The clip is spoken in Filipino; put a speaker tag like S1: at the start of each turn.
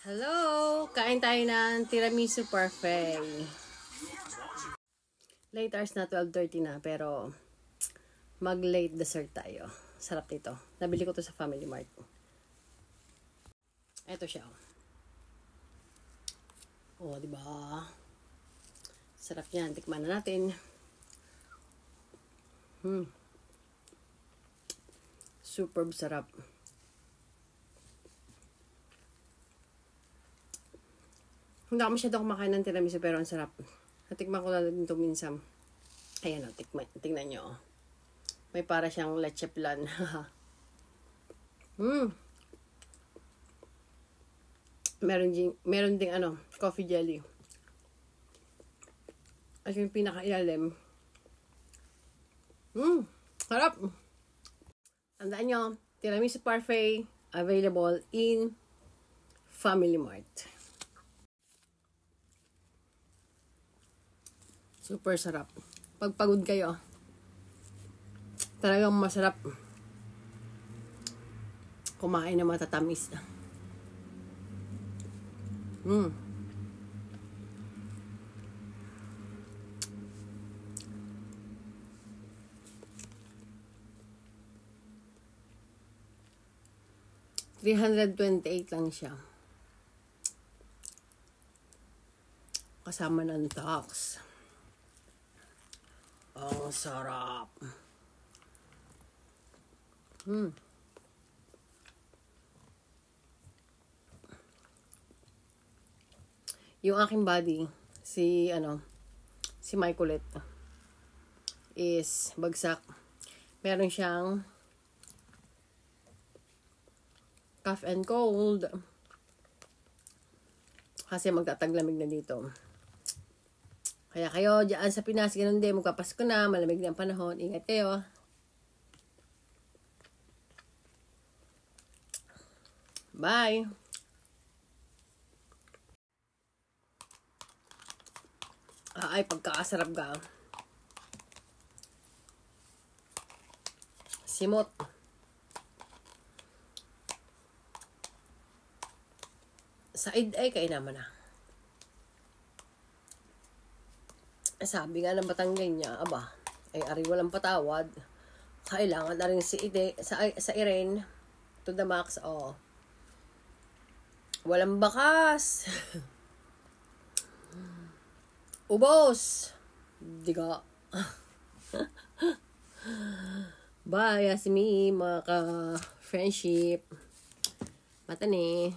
S1: Hello! Kain tayo ng tiramisu parfait. Late hours na, 12:30 na, pero mag-late dessert tayo. Sarap nito. Nabili ko to sa Family Mart. Ito siya. Oh, di ba? Sarap yan. Tikman na natin. Superb sarap. Hindi ako masyado kumakain ng tiramisu pero ang sarap. Natikman ko lang ito minsan. Ayan o, tingnan nyo. May para siyang leche flan. Meron ding coffee jelly. At yung pinaka-ilalim. Sarap! Tandaan nyo, tiramisu parfait available in Family Mart. Super sarap. Pag pagod kayo, talagang masarap kumain ng matatamis. $328 lang siya. Kasama ng tax. Ang sarap. Yung aking buddy, si Michaelet, is bagsak. Meron siyang cough and cold. Kasi magtataglamig na dito. Kaya kayo dyan sa Pinas, ganun din, magpapasko na, malamig na ang panahon. Ingat kayo. Bye! Ay, pagkakasarap ka. Simot. Said ay kainaman na. Sabi nga ng Batanggenya, aba, ay ari walang patawad. Kailangan na rin sa Irene to the max. Oh. Walang bakas. Ubos. Diga. Bye, Yasmi, mga ka-friendship. Mata ni.